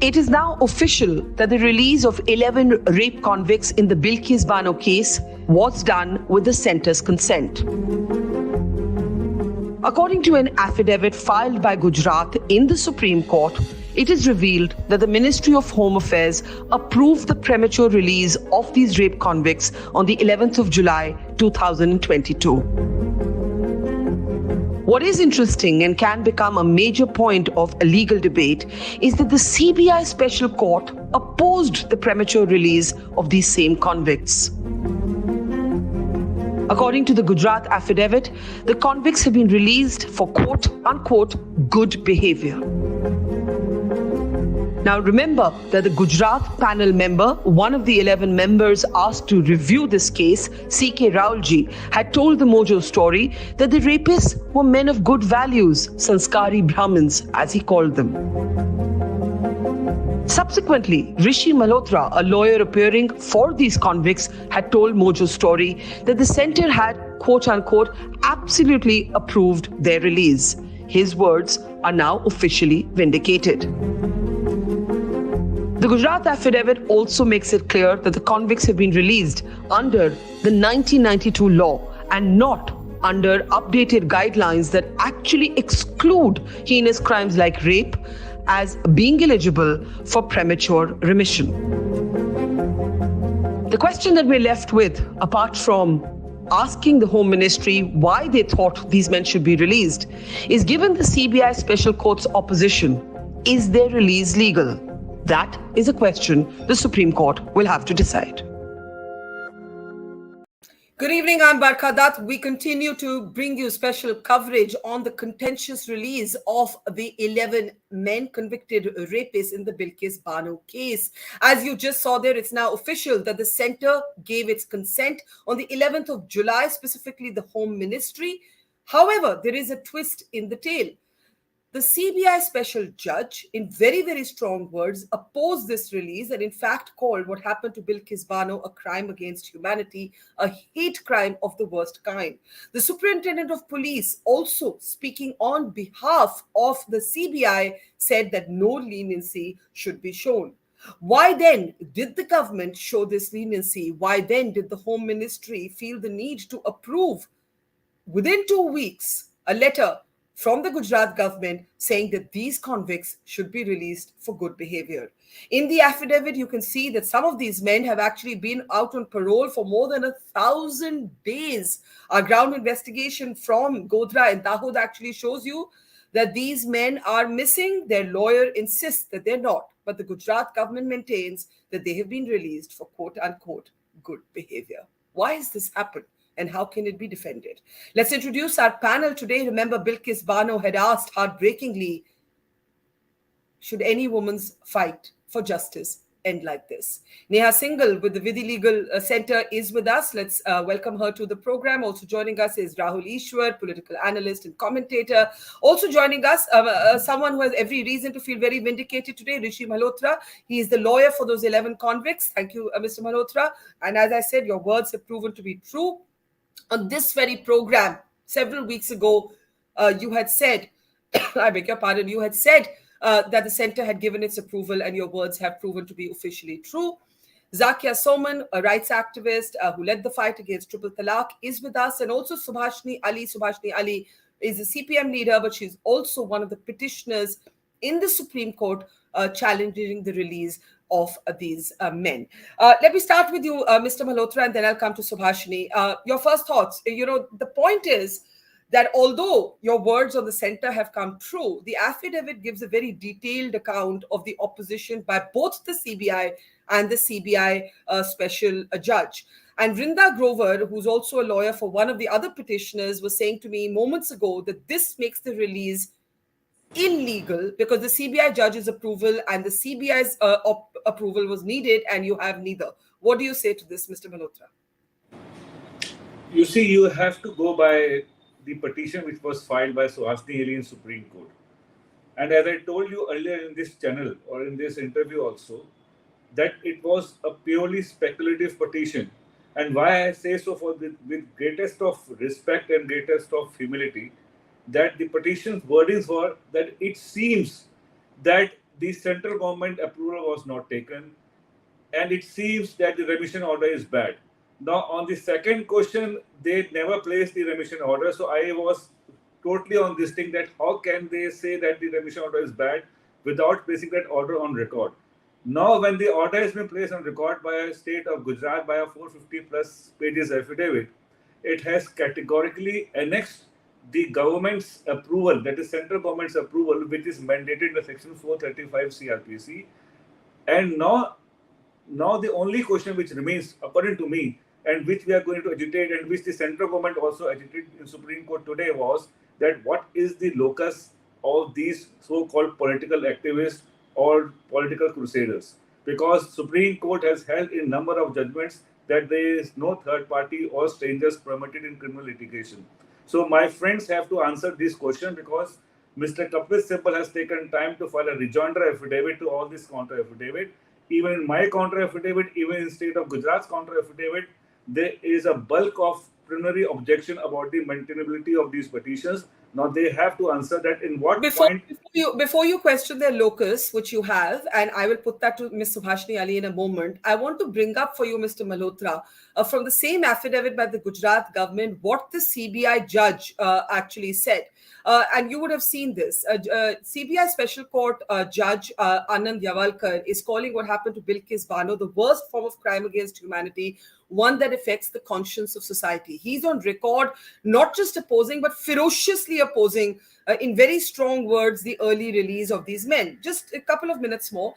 It is now official that the release of 11 rape convicts in the Bilkis Bano case was done with the centre's consent. According to an affidavit filed by Gujarat in the Supreme Court, it is revealed that the Ministry of Home Affairs approved the premature release of these rape convicts on the 11th of July 2022. What is interesting and can become a major point of a legal debate is that the CBI Special Court opposed the premature release of these same convicts. According to the Gujarat affidavit, the convicts have been released for quote-unquote good behavior. Now remember that the Gujarat panel member, one of the 11 members asked to review this case, C.K. Rahul, had told the Mojo Story that the rapists were men of good values, sanskari Brahmins, as he called them. Subsequently, Rishi Malhotra, a lawyer appearing for these convicts, had told Mojo Story that the centre had, quote-unquote, absolutely approved their release. His words are now officially vindicated. The Gujarat affidavit also makes it clear that the convicts have been released under the 1992 law and not under updated guidelines that actually exclude heinous crimes like rape as being eligible for premature remission. The question that we're left with, apart from asking the Home Ministry why they thought these men should be released, is given the CBI Special Court's opposition, is their release legal? That is a question the Supreme Court will have to decide. Good evening, I'm Barkha Dutt. We continue to bring you special coverage on the contentious release of the 11 men convicted rapists in the Bilkis Bano case. As you just saw there, it's now official that the centre gave its consent on the 11th of July, specifically the Home Ministry. However, there is a twist in the tale. The CBI special judge, in very, very strong words, opposed this release and in fact called what happened to Bilkis Bano a crime against humanity, a hate crime of the worst kind. The superintendent of police, also speaking on behalf of the CBI, said that no leniency should be shown. Why then did the government show this leniency? Why then did the Home Ministry feel the need to approve within 2 weeks a letter from the Gujarat government saying that these convicts should be released for good behavior? In the affidavit, you can see that some of these men have actually been out on parole for more than 1,000 days. Our ground investigation from Godhra and Dahod actually shows you that these men are missing. Their lawyer insists that they're not, but the Gujarat government maintains that they have been released for quote-unquote good behavior. Why has this happened? And how can it be defended? Let's introduce our panel today. Remember, Bilkis Bano had asked heartbreakingly, should any woman's fight for justice end like this? Neha Singhal with the Vidhi Legal Center is with us. Let's welcome her to the program. Also joining us is Rahul, Easwar, political analyst and commentator. Also joining us, someone who has every reason to feel very vindicated today, Rishi Malhotra. He is the lawyer for those 11 convicts. Thank you, Mr. Malhotra. And as I said, your words have proven to be true. On this very program, several weeks ago, you had said, I beg your pardon, you had said that the centre had given its approval and your words have proven to be officially true. Zakia Soman, a rights activist who led the fight against triple talaq, is with us. And also Subhashini Ali. Subhashini Ali is a CPM leader, but she's also one of the petitioners in the Supreme Court challenging the release of these men. Let me start with you, Mr. Malhotra, and then I'll come to Subhashini. Your first thoughts. The point is that although your words on the centre have come true, the affidavit gives a very detailed account of the opposition by both the CBI and the CBI special judge. And Vrinda Grover, who's also a lawyer for one of the other petitioners, was saying to me moments ago that this makes the release illegal because the CBI judge's approval and the CBI's approval was needed, and you have neither. What do you say to this, Mr. Malhotra? You see, you have to go by the petition which was filed by Subhashini Ali in Supreme Court. And as I told you earlier in this channel or in this interview also, that it was a purely speculative petition. And why I say so with greatest of respect and greatest of humility, that the petition's wordings were that it seems that the central government approval was not taken, and it seems that the remission order is bad. Now, on the second question, they never placed the remission order. So I was totally on this thing that how can they say that the remission order is bad without placing that order on record? Now, when the order has been placed on record by a state of Gujarat by a 450 plus pages affidavit, it has categorically annexed the government's approval, that is central government's approval, which is mandated in the section 435 CRPC. And now the only question which remains, according to me, and which we are going to agitate, and which the central government also agitated in Supreme Court today, was that what is the locus of these so-called political activists or political crusaders? Because Supreme Court has held in number of judgments that there is no third party or strangers permitted in criminal litigation. So my friends have to answer this question, because Mr. Kapil Sibal has taken time to file a rejoinder affidavit to all this counter affidavit. Even in my counter affidavit, even in state of Gujarat's counter affidavit, there is a bulk of preliminary objection about the maintainability of these petitions. Now they have to answer that in what Before, point. before you question their locus, which you have, and I will put that to Ms. Subhashini Ali in a moment, I want to bring up for you, Mr. Malhotra, from the same affidavit by the Gujarat government, what the CBI judge actually said. And you would have seen this. CBI Special Court Judge Anand Yavalkar is calling what happened to Bilkis Bano the worst form of crime against humanity, one that affects the conscience of society. He's on record not just opposing, but ferociously opposing, in very strong words, the early release of these men. Just a couple of minutes more.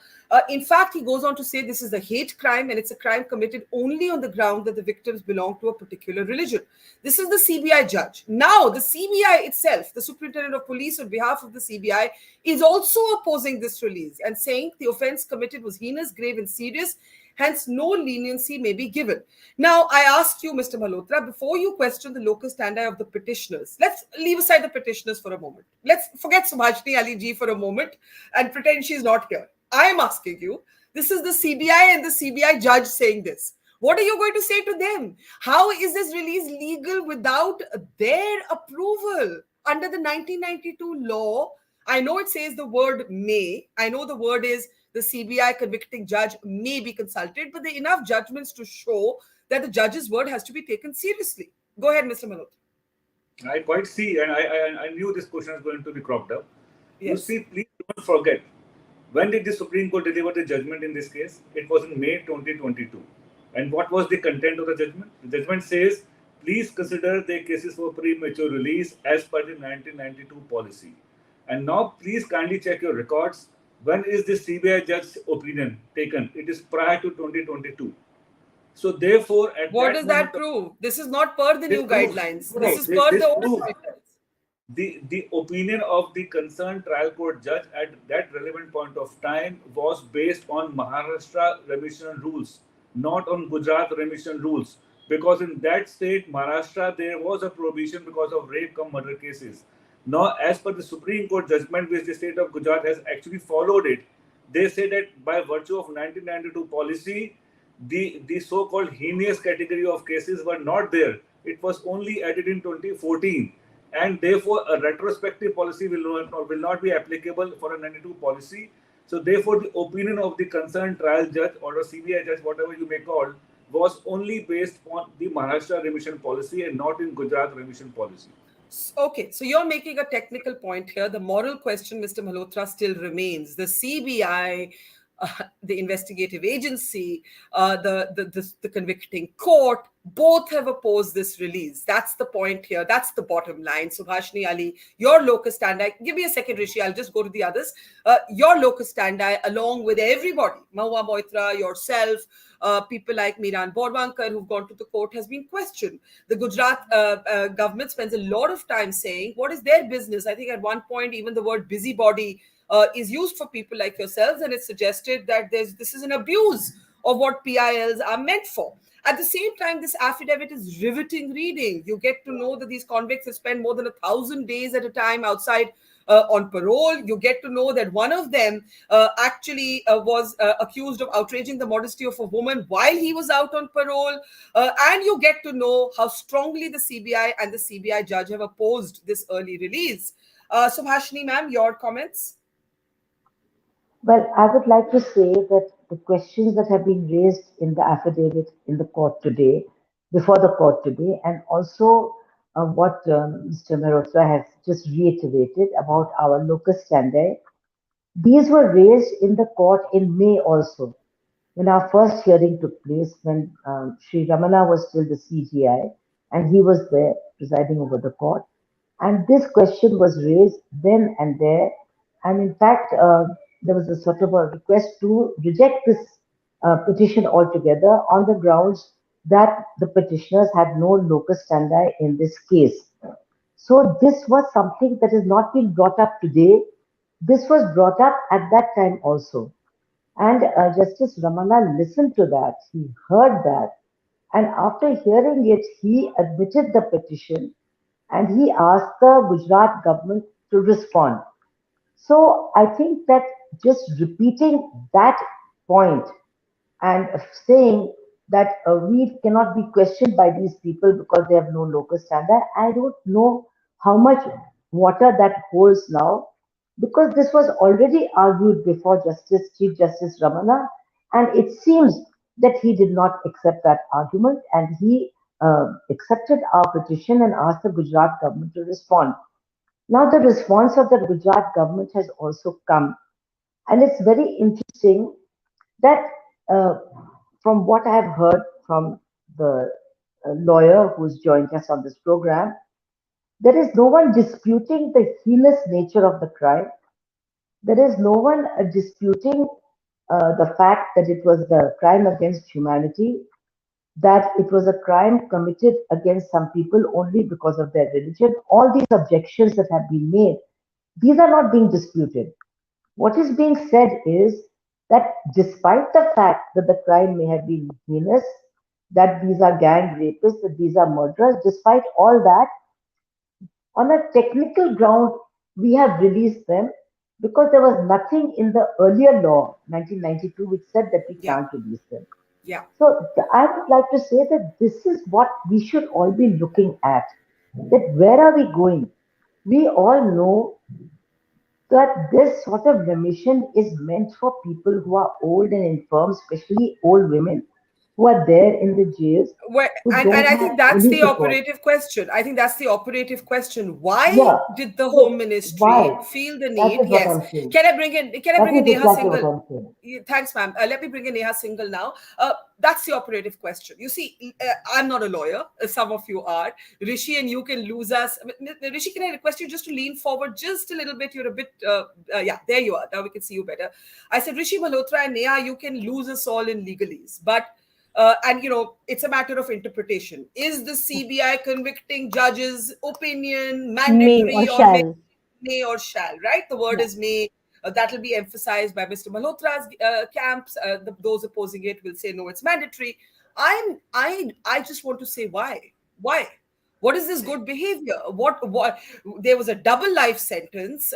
In fact, he goes on to say this is a hate crime, and it's a crime committed only on the ground that the victims belong to a particular religion. This is the CBI judge. Now, the CBI itself, the Superintendent of Police on behalf of the CBI, is also opposing this release and saying the offense committed was heinous, grave, and serious. Hence, no leniency may be given. Now, I asked you, Mr. Malhotra, before you question the locus standi of the petitioners, let's leave aside the petitioners for a moment. Let's forget Subhashini Ali ji for a moment and pretend she's not here. I am asking you, this is the CBI and the CBI judge saying this. What are you going to say to them? How is this release legal without their approval? Under the 1992 law, I know it says the word may. I know the word is the CBI convicting judge may be consulted, but there are enough judgments to show that the judge's word has to be taken seriously. Go ahead, Mr. Malhotra. I quite see, and I knew this question was going to be cropped up. Yes. You see, please don't forget, when did the Supreme Court deliver the judgment in this case? It was in May 2022. And what was the content of the judgment? The judgment says, please consider the cases for premature release as per the 1992 policy. And now, please kindly check your records. When is the CBI judge's opinion taken? It is prior to 2022. So therefore, at what that does that prove? This is not per the new guidelines. This is per the old guidelines. The opinion of the concerned trial court judge at that relevant point of time was based on Maharashtra remission rules, not on Gujarat remission rules. Because in that state, Maharashtra, there was a prohibition because of rape cum murder cases. Now, as per the Supreme Court judgment, which the state of Gujarat has actually followed it, they say that by virtue of 1992 policy, the so-called heinous category of cases were not there. It was only added in 2014. And therefore, a retrospective policy will not be applicable for a 92 policy. So therefore, the opinion of the concerned trial judge or a CBI judge, whatever you may call, was only based on the Maharashtra remission policy and not in Gujarat remission policy. Okay, so you're making a technical point here. The moral question, Mr. Malhotra, still remains. The CBI, the investigative agency, the convicting court, both have opposed this release. That's the point here. That's the bottom line. Subhashini Ali, your locus standi, give me a second, Rishi, I'll just go to the others. Your locus standi, along with everybody, Mahua Moitra, yourself, people like Miran Borwankar who've gone to the court, has been questioned. The Gujarat government spends a lot of time saying, what is their business? I think at one point, even the word busybody is used for people like yourselves, and it's suggested that this is an abuse of what PILs are meant for. At the same time, this affidavit is riveting reading. You get to know that these convicts have spent more than 1,000 days at a time outside on parole. You get to know that one of them actually was accused of outraging the modesty of a woman while he was out on parole. And you get to know how strongly the CBI and the CBI judge have opposed this early release. Subhashini ma'am, your comments? Well, I would like to say that the questions that have been raised in the affidavit in the court today, before the court today, and also what Mr. Malhotra has just reiterated about our locus standi, these were raised in the court in May also, when our first hearing took place, when Sri Ramana was still the CGI and he was there presiding over the court. And this question was raised then and there. And in fact, there was a sort of a request to reject this petition altogether on the grounds that the petitioners had no locus standi in this case. So this was something that has not been brought up today. This was brought up at that time also. And Justice Ramana listened to that, he heard that, and after hearing it, he admitted the petition and he asked the Gujarat government to respond. So I think that just repeating that point and saying that we cannot be questioned by these people because they have no locus standi. I don't know how much water that holds now because this was already argued before Chief Justice Ramana, and it seems that he did not accept that argument and he accepted our petition and asked the Gujarat government to respond. Now, the response of the Gujarat government has also come, and it's very interesting that uh, from what I have heard from the lawyer who's joined us on this program, there is no one disputing the heinous nature of the crime. There is no one disputing the fact that it was the crime against humanity, that it was a crime committed against some people only because of their religion. All these objections that have been made, these are not being disputed. What is being said is that despite the fact that the crime may have been heinous, that these are gang rapists, that these are murderers, despite all that, on a technical ground, we have released them because there was nothing in the earlier law, 1992, which said that we Yeah, can't release them. yeah. So I would like to say that this is what we should all be looking at. That where are we going? We all know that this sort of remission is meant for people who are old and infirm, especially old women who are there in the jails Where, who and don't I have think that's any the support. operative question. I think that's the operative question. Why Yeah. did the Home So Ministry why? feel the That need? is what Yes. I'm saying. Can I bring in? Can I That bring in is Neha exactly what Singhal? I'm saying. Thanks, ma'am. Let me bring in Neha Singhal now. That's the operative question. You see, I'm not a lawyer. Some of you are. Rishi and you can lose us. Rishi, can I request you just to lean forward just a little bit? You're a bit, yeah, there you are. Now we can see you better. I said, Rishi, Malhotra, and Neha, you can lose us all in legalese. But and it's a matter of interpretation. Is the CBI convicting judge's opinion May or mandatory or shall. may or shall? Right? The word Yeah. is may. That will be emphasized by Mr. Malhotra's camps. Those opposing it will say no, it's mandatory. I just want to say why? Why? What is this good behavior? What? There was a double life sentence.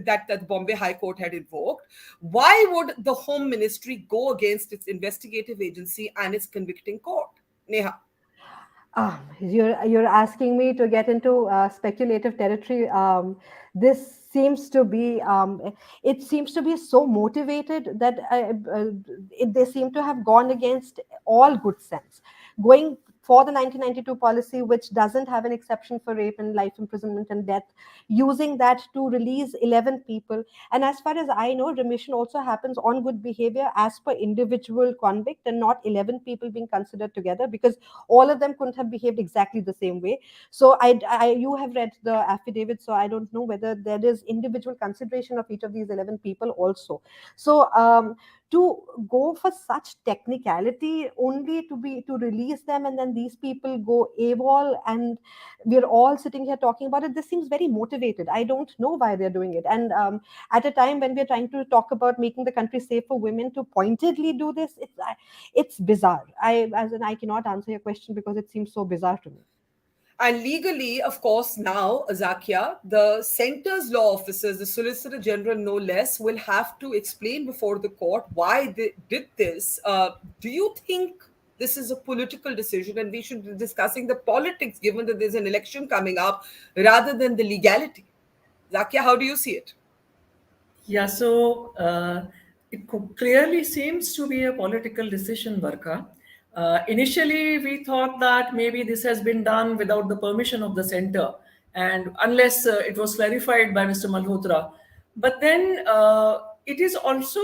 That the Bombay High Court had invoked. Why would the Home Ministry go against its investigative agency and its convicting court? Neha. You're asking me to get into speculative territory. This seems to be it seems to be so motivated that they seem to have gone against all good sense, going for the 1992 policy, which doesn't have an exception for rape and life imprisonment and death, using that to release 11 people. And as far as I know, remission also happens on good behavior as per individual convict and not 11 people being considered together, because all of them couldn't have behaved exactly the same way. So you have read the affidavit, so I don't know whether there is individual consideration of each of these 11 people also. So to go for such technicality only to release them, and then these people go AWOL, and we're all sitting here talking about it, this seems very motivated. I don't know why they're doing it. And at a time when we're trying to talk about making the country safe for women, to pointedly do this, it's bizarre. I cannot answer your question because it seems so bizarre to me. And legally, of course, now, Zakia, the center's law officers, the Solicitor General no less, will have to explain before the court why they did this. Do you think this is a political decision and we should be discussing the politics given that there's an election coming up rather than the legality? Zakia, how do you see it? Yeah, so clearly seems to be a political decision, Barkha. Initially, we thought that maybe this has been done without the permission of the center, and unless it was clarified by Mr. Malhotra. But then it is also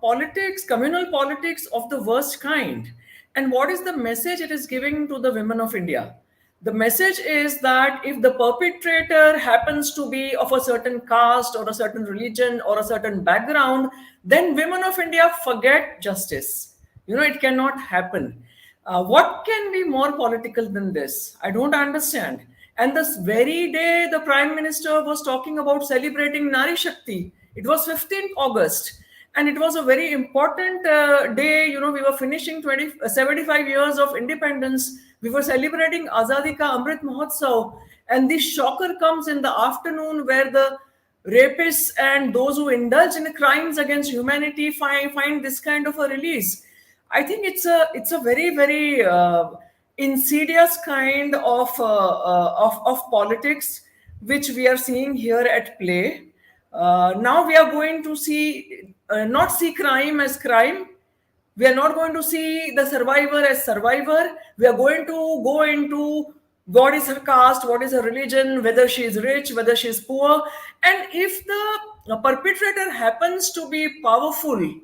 politics, communal politics of the worst kind. And what is the message it is giving to the women of India? The message is that if the perpetrator happens to be of a certain caste or a certain religion or a certain background, then women of India forget justice. It cannot happen. What can be more political than this? I don't understand. And this very day, the Prime Minister was talking about celebrating Nari Shakti. It was 15th August. And it was a very important day. We were finishing 75 years of independence. We were celebrating Azadi Ka Amrit Mahotsav. And this shocker comes in the afternoon where the rapists and those who indulge in crimes against humanity find this kind of a release. I think it's a very very insidious kind of politics which we are seeing here at play. Now we are going to see not see crime as crime. We are not going to see the survivor as survivor. We are going to go into what is her caste, what is her religion, whether she is rich, whether she is poor. And if the perpetrator happens to be powerful,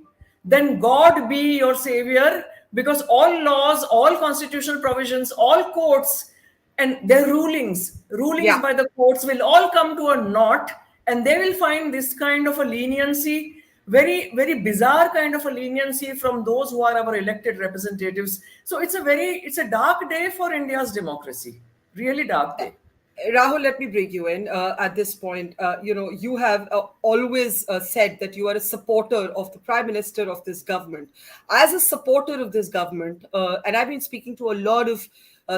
then God be your savior, because all laws, all constitutional provisions, all courts, and their rulings Yeah. by the courts will all come to a knot, and they will find this kind of a leniency, very very bizarre kind of a leniency from those who are our elected representatives. So it's a dark day for India's democracy, really dark day. Rahul, let me bring you in at this point. You have always said that you are a supporter of the Prime Minister of this government. As a supporter of this government, and I've been speaking to a lot of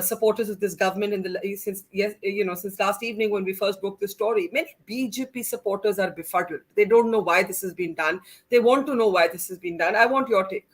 supporters of this government since last evening when we first broke the story. Many BJP supporters are befuddled. They don't know why this has been done. They want to know why this has been done. I want your take.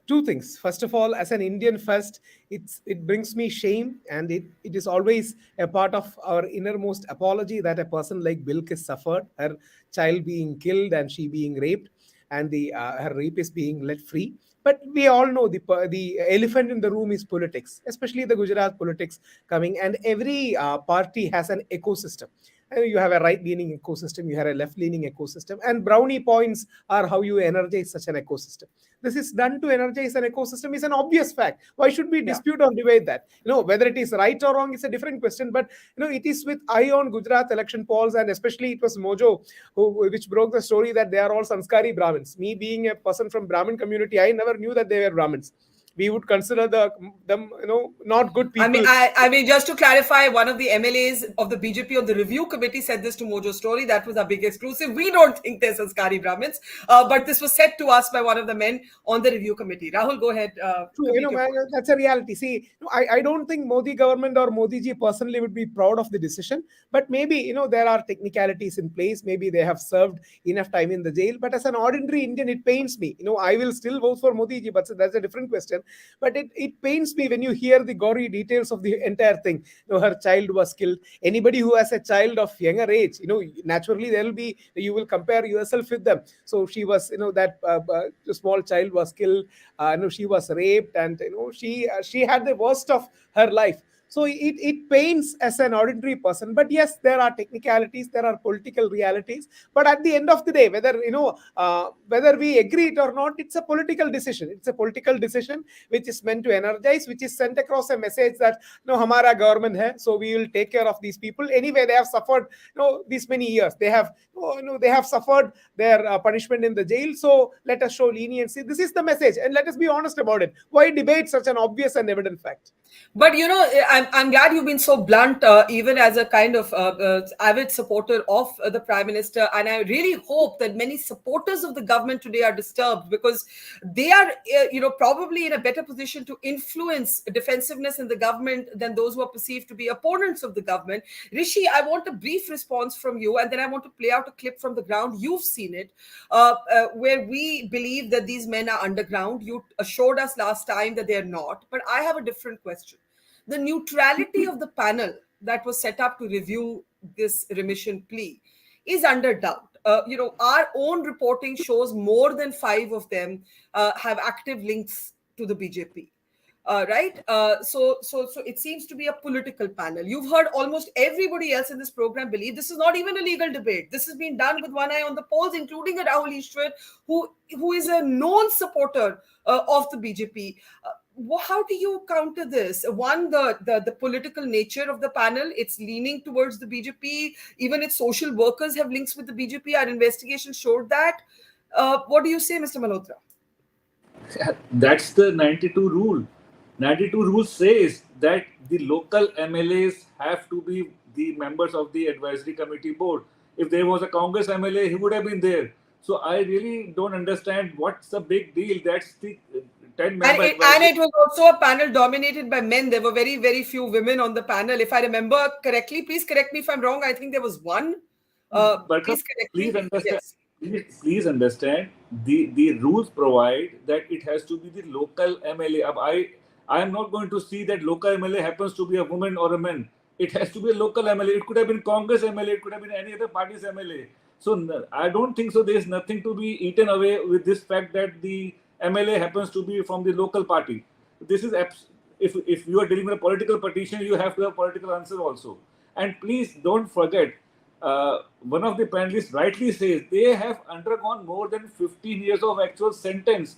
Two things. First of all, as an Indian first, it brings me shame, and it is always a part of our innermost apology that a person like Bilkis suffered, her child being killed and she being raped, and the her rapist being let free. But we all know the elephant in the room is politics, especially the Gujarat politics coming, and every party has an ecosystem. You have a right-leaning ecosystem, you have a left-leaning ecosystem, and brownie points are how you energize such an ecosystem. This is done to energize an ecosystem is an obvious fact. Why should we Yeah. dispute or debate that? Whether it is right or wrong is a different question. But it is with eye on Gujarat election polls, and especially it was Mojo which broke the story that they are all Sanskari Brahmins. Me being a person from Brahmin community, I never knew that they were Brahmins. We would consider them not good I mean, people. just to clarify, one of the MLAs of the BJP on the review committee said this to Mojo Story. That was our big exclusive. We don't think they're Sanskari Brahmins, but this was said to us by one of the men on the review committee. Rahul, go ahead. True, Complete your point. that's a reality. See, I don't think Modi government or Modi ji personally would be proud of the decision, but maybe, there are technicalities in place. Maybe they have served enough time in the jail. But as an ordinary Indian, it pains me. I will still vote for Modi ji, but that's a different question. But it pains me when you hear the gory details of the entire thing. Her child was killed. Anybody who has a child of younger age, naturally you will compare yourself with them. So she was, that small child was killed. She was raped, and she had the worst of her life. So it pains as an ordinary person. But yes, there are technicalities, there are political realities. But at the end of the day, whether we agree it or not, it's a political decision. It's a political decision which is meant to energize, which is sent across a message that no, hamara government hai, so we will take care of these people. Anyway, they have suffered these many years. They have suffered their punishment in the jail. So let us show leniency. This is the message, and let us be honest about it. Why debate such an obvious and evident fact? But I'm glad you've been so blunt, even as a kind of avid supporter of the Prime Minister. And I really hope that many supporters of the government today are disturbed, because they are, probably in a better position to influence defensiveness in the government than those who are perceived to be opponents of the government. Rishi, I want a brief response from you, and then I want to play out a clip from the ground. You've seen it, where we believe that these men are underground. You assured us last time that they're not. But I have a different question. The neutrality of the panel that was set up to review this remission plea is under doubt. our own reporting shows more than 5 of them have active links to the BJP. Right? So it seems to be a political panel. You've heard almost everybody else in this program believe this is not even a legal debate. This has been done with one eye on the polls, including a Rahul Easwar, who is a known supporter of the BJP. How do you counter this? One, the political nature of the panel, it's leaning towards the BJP. Even its social workers have links with the BJP. Our investigation showed that. What do you say, Mr. Malhotra? That's the 92 rule. 92 rule says that the local MLAs have to be the members of the advisory committee board. If there was a Congress MLA, he would have been there. So I really don't understand what's the big deal. That's the 10-member and it was also a panel dominated by men. There were very, very few women on the panel. If I remember correctly, please correct me if I'm wrong. I think there was one. Please correct me. Please understand. Yes. Please understand. The rules provide that it has to be the local MLA. I am not going to see that local MLA happens to be a woman or a man. It has to be a local MLA. It could have been Congress MLA. It could have been any other party's MLA. So I don't think so. There is nothing to be eaten away with this fact that the MLA happens to be from the local party. This is if you are dealing with a political petition, you have to have political answer also. And please don't forget, one of the panelists rightly says they have undergone more than 15 years of actual sentence.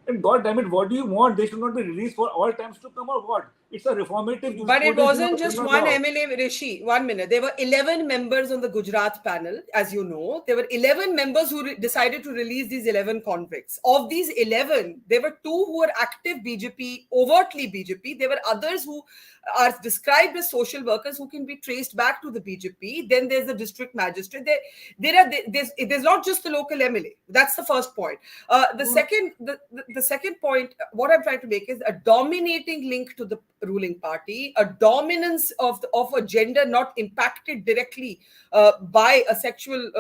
And God damn it, what do you want? They should not be released for all times to come, or what? It's a reformative. But it wasn't just one MLA, Rishi. 1 minute. There were 11 members on the Gujarat panel, as you know. There were 11 members who decided to release these 11 convicts. Of these 11, there were 2 who were active BJP, overtly BJP. There were others who are described as social workers who can be traced back to the BJP. Then there's the district magistrate. There's not just the local MLA. That's the first point. The second point, what I'm trying to make is a dominating link to the ruling party, a dominance of a gender not impacted directly by a sexual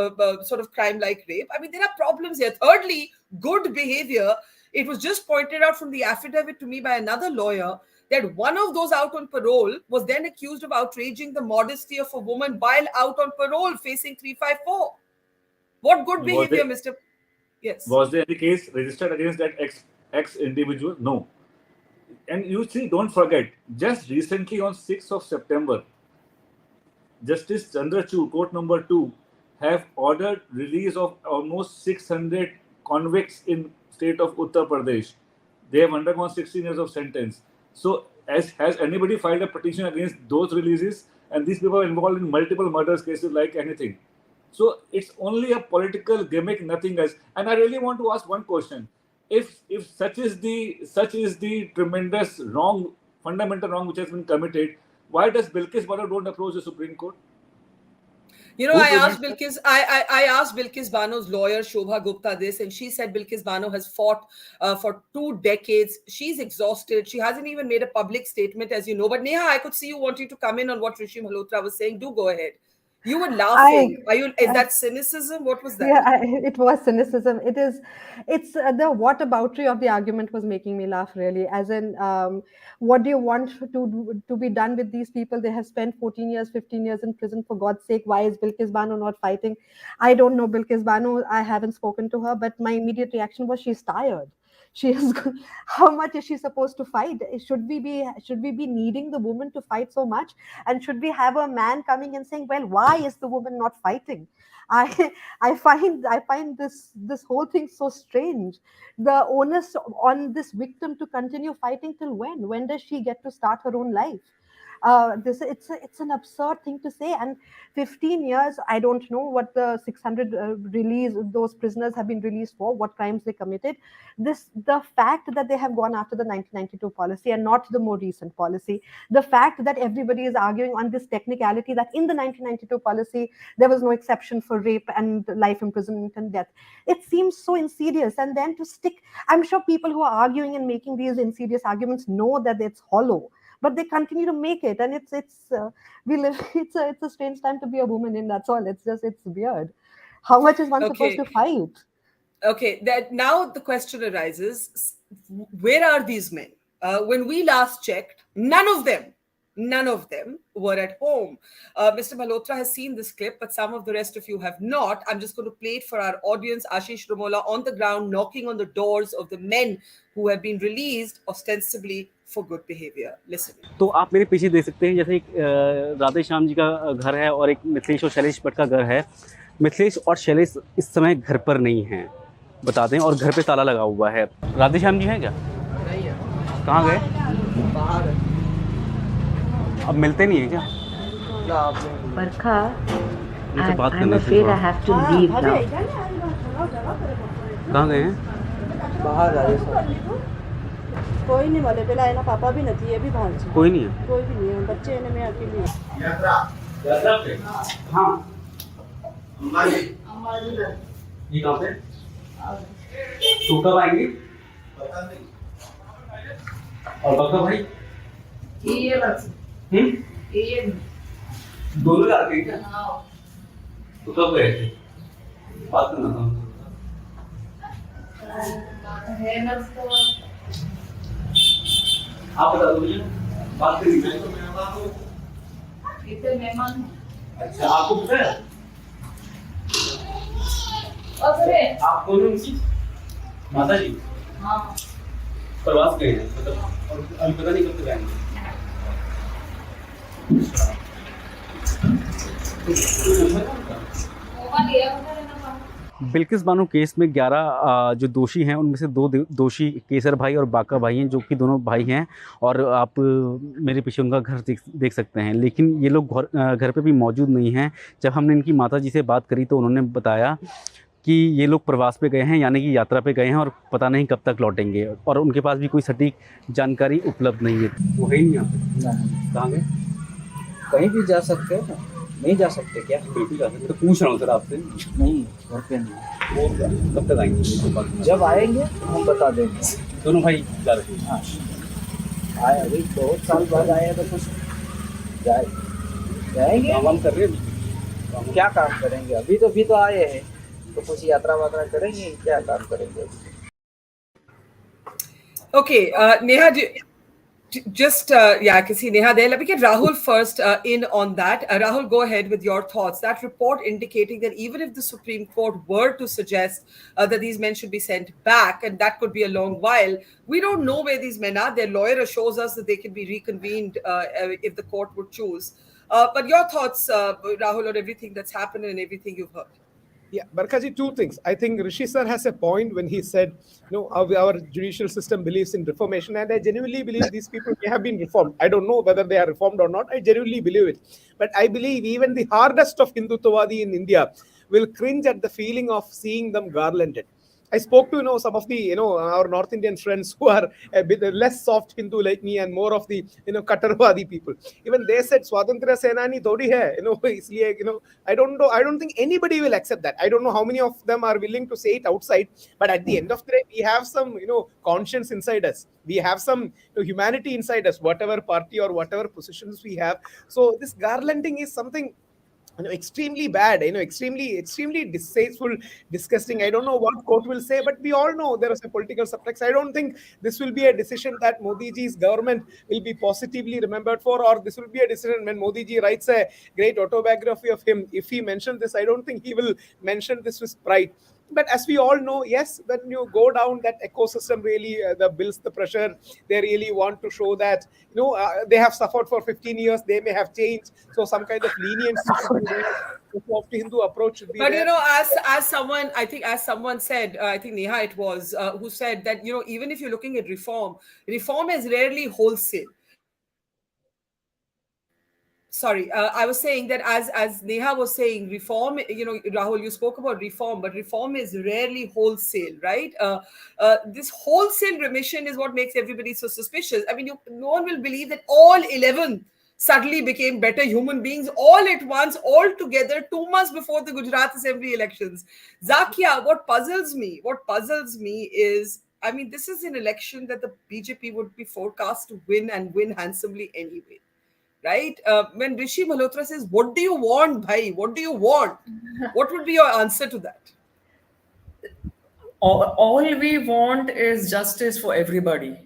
sort of crime like rape. I mean, there are problems here. Thirdly, good behavior. It was just pointed out from the affidavit to me by another lawyer that one of those out on parole was then accused of outraging the modesty of a woman while out on parole facing 354. What good behavior, Mr. Yes. Was there any case registered against that ex individual? No. And you see, don't forget, just recently on 6th of September, Justice Chandrachud, Court number 2, have ordered release of almost 600 convicts in state of Uttar Pradesh. They have undergone 16 years of sentence. So has anybody filed a petition against those releases? And these people are involved in multiple murders cases like anything. So it's only a political gimmick, nothing else. And I really want to ask one question. If such is the tremendous wrong, fundamental wrong which has been committed, why does Bilkis Bano don't approach the Supreme Court? I asked Bilkis. I asked Bilkis Bano's lawyer Shobha Gupta this, and she said Bilkis Bano has fought for 2 decades. She's exhausted. She hasn't even made a public statement, as you know. But Neha, I could see you wanting to come in on what Rishi Malhotra was saying. Do go ahead. You were laughing. Is that cynicism? What was that? Yeah, it was cynicism. It's the whataboutery of the argument was making me laugh, really. As in, what do you want to be done with these people? They have spent 14 years, 15 years in prison. For God's sake, why is Bilkis Bano not fighting? I don't know Bilkis Bano. I haven't spoken to her, but my immediate reaction was she's tired. She is. How much is she supposed to fight? Should we be needing the woman to fight so much? And should we have a man coming and saying, "Well, why is the woman not fighting?" I find this whole thing so strange. The onus on this victim to continue fighting till when? When does she get to start her own life? It's an absurd thing to say. And 15 years, I don't know what the 600 release those prisoners have been released for, what crimes they committed. The fact that they have gone after the 1992 policy and not the more recent policy, the fact that everybody is arguing on this technicality that in the 1992 policy there was no exception for rape and life imprisonment and death, it seems so insidious. And then to stick, I'm sure people who are arguing and making these insidious arguments know that it's hollow, but they continue to make it. And it's a strange time to be a woman in. That's all. It's weird. How much is one supposed to fight? Okay, that now the question arises: where are these men? When we last checked, none of them None of them were at home. Mr. Malhotra has seen this clip, but some of the rest of you have not. I'm just going to play it for our audience. Ashish Ramola on the ground, knocking on the doors of the men who have been released ostensibly for good behavior. Listen. तो आप मेरे पीछे देख सकते हैं, जैसे एक राधे श्याम जी का घर है और एक मिथिलेश और शैलेश भट्ट का घर है। मिथिलेश और शैलेश इस समय घर पर नहीं हैं, बता दें, और घर पे ताला लगा हुआ है। राधे श्याम जी हैं क्या? नहीं है। कहाँ गए? बाहर है। अब मिलते नहीं है क्या? Barkha, मुझसे बात I'm करनी थी afraid I थोड़ा। have to leave now. कहाँ गए हैं? बाहर आ रहे કોઈ નહીં મળે પેલા એના પાપા બી નથી એ બી બહાર છે कोई नहीं है। કોઈ બી નહીં બચ્ચે એને મેં અકેલી यात्रा पे? हाँ। ये कहाँ पे? तो कब आएंगे? और बक्का भाई? दोनों जाते हैं क्या? तो कब गए थे? बात करना था। आप बता दो मुझे, बात करनी है तो मैं बता दूँ। इतने मेहमान अच्छा, आपको पता है? आप कौन हो उनकी? माता जी? हाँ प्रवास गए हैं, मतलब और अभी पता नहीं कब तक आएंगे। बिल्किस बानो केस में 11 जो दोषी हैं उनमें से 2 दोषी केसर भाई और बाका भाई हैं, जो कि दोनों भाई हैं, और आप मेरे पीछे उनका घर देख सकते हैं। लेकिन ये लोग घर पे भी मौजूद नहीं हैं। जब हमने इनकी माता जी से बात करी तो उन्होंने बताया कि ये लोग प्रवास पे गए हैं, यानी कि यात्रा पे गए हैं, और पता नहीं कब तक लौटेंगे, और उनके पास भी कोई सटीक जानकारी उपलब्ध नहीं है। वो है ही नहीं यहाँ पे। कहाँ गए? कहीं भी जा सकते हैं ना, नहीं जा सकते क्या? बिल्कुल जा सकते। तो पूछ रहा हूँ सर आपसे। नहीं, घर पे नहीं। वो कब तक आएंगे? जब आएंगे हम बता देंगे। दोनों भाई जा रहे हैं? हाँ आए, अभी बहुत साल बाद आए तो कुछ जाएंगे। काम कर रहे हैं? क्या काम करेंगे? अभी तो आए हैं तो कुछ यात्रा वात्रा करेंगे, क्या काम करेंगे? Okay, Neha, just yeah, I can see Neha there. Let me get Rahul first in on that. Rahul, go ahead with your thoughts. That report indicating that even if the Supreme Court were to suggest that these men should be sent back, and that could be a long while, we don't know where these men are. Their lawyer assures us that they can be reconvened if the court would choose. But your thoughts, Rahul, on everything that's happened and everything you've heard. Yeah, Barkhaji, 2 things. I think Rishi sir has a point when he said, our judicial system believes in reformation, and I genuinely believe these people may have been reformed. I don't know whether they are reformed or not. I genuinely believe it. But I believe even the hardest of Hindutwadi in India will cringe at the feeling of seeing them garlanded. I spoke to some of the our North Indian friends who are a bit less soft Hindu like me and more of the Kattarwadi people. Even they said Swatantra Senani thodi hai, isliye, I don't think anybody will accept that. I don't know how many of them are willing to say it outside, but at the end of the day, we have some conscience inside us. We have some humanity inside us, whatever party or whatever positions we have. So this garlanding is something extremely bad, extremely distasteful, disgusting. I don't know what court will say, but we all know there is a political subtext. I don't think this will be a decision that Modi ji's government will be positively remembered for, or this will be a decision when Modi ji writes a great autobiography of him. If he mentioned this, I don't think he will mention this with pride. But as we all know, yes, when you go down that ecosystem, really the builds the pressure. They really want to show that they have suffered for 15 years. They may have changed, so some kind of leniency should be there. The soft Hindu approach should be but there. as someone said, I think Neha it was who said that even if you're looking at reform is rarely wholesale. Sorry, I was saying that as Neha was saying, reform, Rahul, you spoke about reform, but reform is rarely wholesale, right? This wholesale remission is what makes everybody so suspicious. I mean, no one will believe that all 11 suddenly became better human beings all at once, all together, 2 months before the Gujarat Assembly elections. Zakia, what puzzles me is, I mean, this is an election that the BJP would be forecast to win and win handsomely anyway. Right? When Rishi Malhotra says, what do you want, bhai? What do you want? What would be your answer to that? All we want is justice for everybody.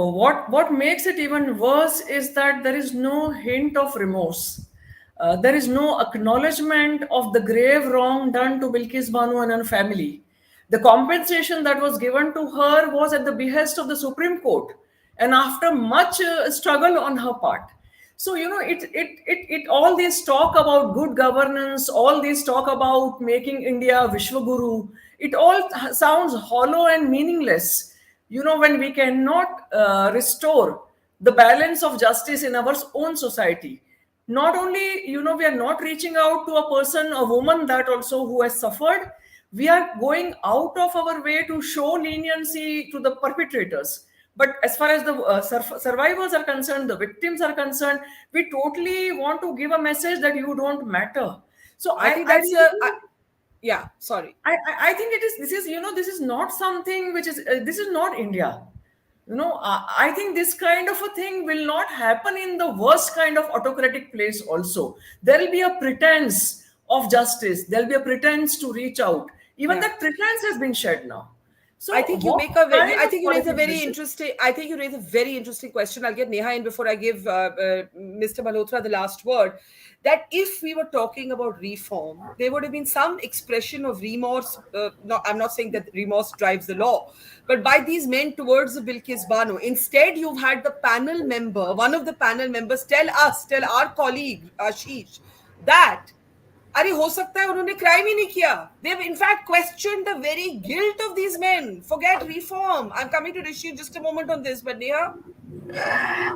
What makes it even worse is that there is no hint of remorse. There is no acknowledgement of the grave wrong done to Bilkis Bano and her family. The compensation that was given to her was at the behest of the Supreme Court, and after much struggle on her part. So it all this talk about good governance, all this talk about making India Vishwaguru, it all sounds hollow and meaningless. When we cannot restore the balance of justice in our own society. Not only we are not reaching out to a person, a woman that also who has suffered, we are going out of our way to show leniency to the perpetrators. But as far as the survivors are concerned, the victims are concerned, we totally want to give a message that you don't matter. So I think that's yeah, sorry. I think this is not something which is this is not India. I think this kind of a thing will not happen in the worst kind of autocratic place also. There will be a pretense of justice. There will be a pretense to reach out. Even that pretense has been shed now. So I think you what make a very, kind I of think you raise a politics very this is? interesting, I think you raise a very interesting question. I'll get Neha in before I give Mr. Malhotra the last word. That if we were talking about reform, there would have been some expression of remorse. No, I'm not saying that remorse drives the law, but by these men towards the Bilkis Bano. Instead, you've had the panel member, one of the panel members, tell our colleague Ashish that अरे हो सकता है उन्होंने crime ही नहीं किया. They've in fact questioned the very guilt of these men. Forget reform. I'm coming to Rishi in just a moment on this, but Neha.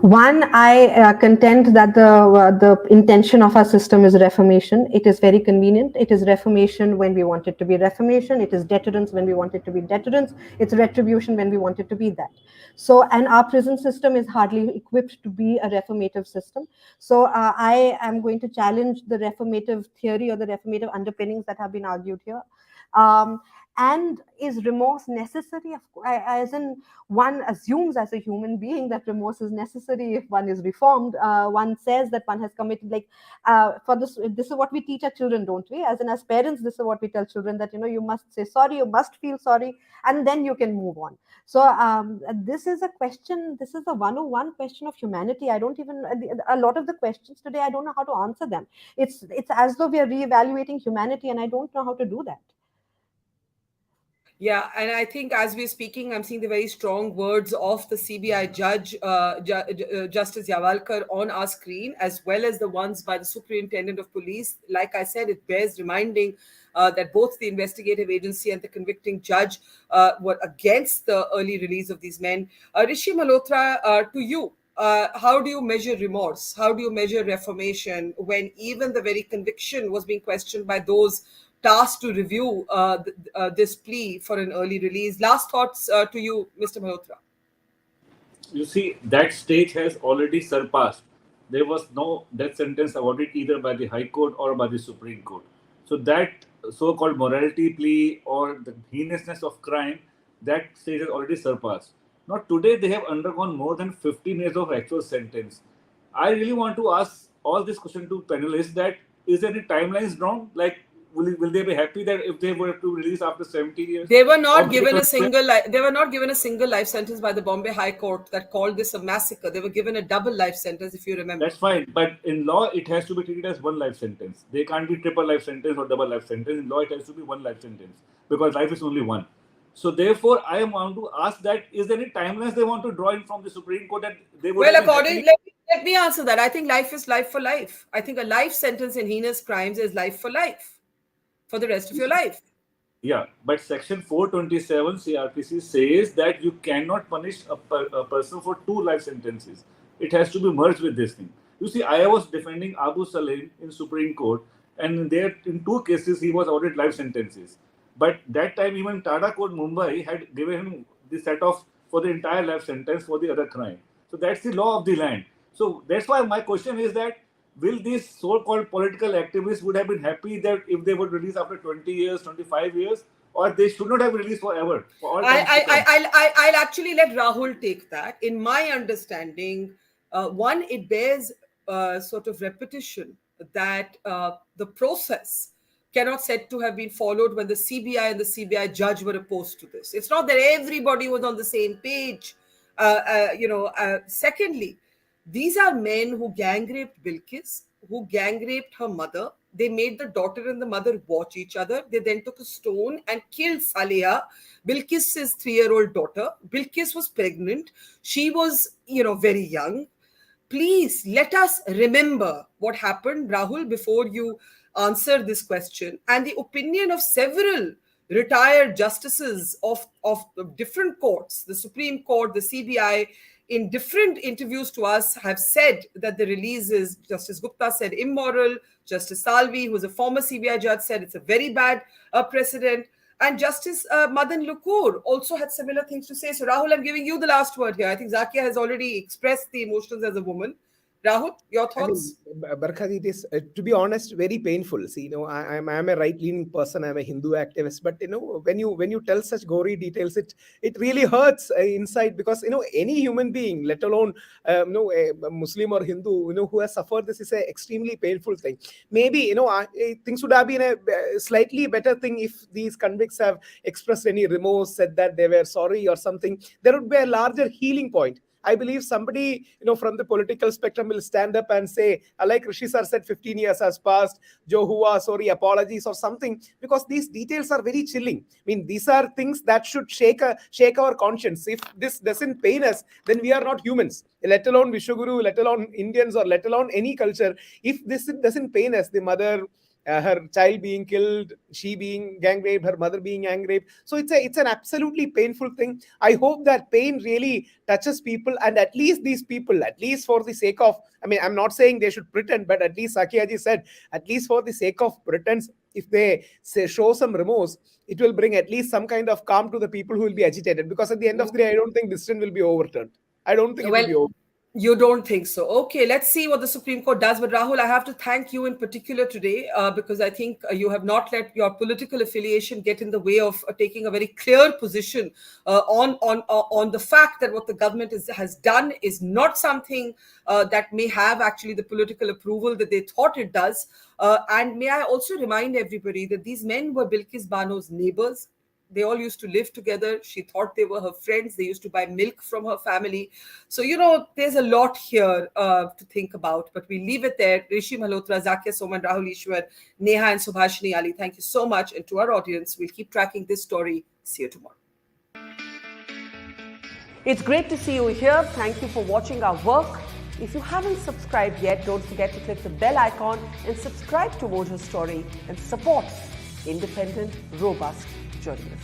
One, I contend that the intention of our system is reformation. It is very convenient. It is reformation when we want it to be reformation. It is deterrence when we want it to be deterrence. It's retribution when we want it to be that. So, and our prison system is hardly equipped to be a reformative system. So, I am going to challenge the reformative theory or the reformative underpinnings that have been argued here. And is remorse necessary? As in, one assumes as a human being that remorse is necessary if one is reformed. One says that one has committed, like, for this is what we teach our children, don't we? As in, as parents, this is what we tell children, that you must say sorry, you must feel sorry, and then you can move on. So this is a question, this is a 101 question of humanity. I don't even, a lot of the questions today, I don't know how to answer them. It's as though we are reevaluating humanity, and I don't know how to do that. Yeah, and I think as we're speaking, I'm seeing the very strong words of the CBI judge, Justice Yawalkar, on our screen, as well as the ones by the Superintendent of Police. Like I said, it bears reminding that both the investigative agency and the convicting judge were against the early release of these men. Rishi Malhotra, to you, how do you measure remorse? How do you measure reformation when even the very conviction was being questioned by those tasked to review this plea for an early release? Last thoughts to you, Mr. Malhotra. You see, that stage has already surpassed. There was no death sentence awarded either by the High Court or by the Supreme Court. So that so-called morality plea or the heinousness of crime, that stage has already surpassed. Now today they have undergone more than 15 years of actual sentence. I really want to ask all this question to panelists that is there any timelines drawn? Like, will they be happy that if they were to release after 70 years? They were not given a single life sentence by the Bombay High Court that called this a massacre. They were given a double life sentence, if you remember. That's fine, but in law it has to be treated as one life sentence. They can't be triple life sentence or double life sentence. In law it has to be one life sentence because life is only one. So therefore, I want to ask that is there any timelines they want to draw in from the Supreme Court that they would? Well, let me answer that. I think life is life for life. I think a life sentence in heinous crimes is life for life, for the rest of your life. Yeah, but Section 427 CRPC says that you cannot punish a person for 2 life sentences. It has to be merged with this thing. You see, I was defending Abu Salim in Supreme Court, and there in 2 cases he was ordered life sentences. But that time even Tata Court Mumbai had given him the set off for the entire life sentence for the other crime. So that's the law of the land. So that's why my question is that will these so-called political activists would have been happy that if they would release after 20 years, 25 years, or they should not have released forever? I'll actually let Rahul take that. In my understanding, one, it bears sort of repetition that the process cannot said to have been followed when the CBI and the CBI judge were opposed to this. It's not that everybody was on the same page. Secondly, these are men who gang raped Bilkis, who gang raped her mother. They made the daughter and the mother watch each other. They then took a stone and killed Saleha, Bilkis's 3-year-old daughter. Bilkis was pregnant. She was, very young. Please let us remember what happened, Rahul, before you answer this question. And the opinion of several retired justices of different courts, the Supreme Court, the CBI, in different interviews to us have said that the release is, Justice Gupta said, immoral. Justice Salvi, who is a former CBI judge, said it's a very bad precedent. And Justice Madan Lukur also had similar things to say. So, Rahul, I'm giving you the last word here. I think Zakia has already expressed the emotions as a woman. Rahul, your thoughts? Barkha, it is, to be honest, very painful. See, I'm a right-leaning person. I'm a Hindu activist. But when you tell such gory details, it really hurts inside, because any human being, let alone a Muslim or Hindu, who has suffered this, is an extremely painful thing. Maybe things would have been a slightly better thing if these convicts have expressed any remorse, said that they were sorry or something. There would be a larger healing point. I believe somebody, from the political spectrum will stand up and say, like Rishi sir said, 15 years has passed, Jo hua, sorry, apologies or something, because these details are very chilling. I mean, these are things that should shake our conscience. If this doesn't pain us, then we are not humans, let alone Vishwaguru, let alone Indians, or let alone any culture. If this doesn't pain us, the mother, her child being killed, she being gang raped, her mother being gang raped. So it's an absolutely painful thing. I hope that pain really touches people, and at least these people, at least for the sake of, I'm not saying they should pretend, but at least Zakia ji said, at least for the sake of pretense, if they show some remorse, it will bring at least some kind of calm to the people who will be agitated. Because at the end of the day, I don't think decision will be overturned. I don't think it will be overturned. You don't think so? Okay, let's see what the Supreme Court does. But Rahul, I have to thank you in particular today because I think you have not let your political affiliation get in the way of taking a very clear position on the fact that what the government has done is not something that may have actually the political approval that they thought it does. And may I also remind everybody that these men were Bilkis Bano's neighbors. They all used to live together. She thought they were her friends. They used to buy milk from her family. So, there's a lot here to think about. But we leave it there. Rishi, Malhotra, Zakia, Soman, Rahul, Easwar, Neha and Subhashini Ali, thank you so much. And to our audience, we'll keep tracking this story. See you tomorrow. It's great to see you here. Thank you for watching our work. If you haven't subscribed yet, don't forget to click the bell icon and subscribe to Mojo Story and support independent, robust journalism.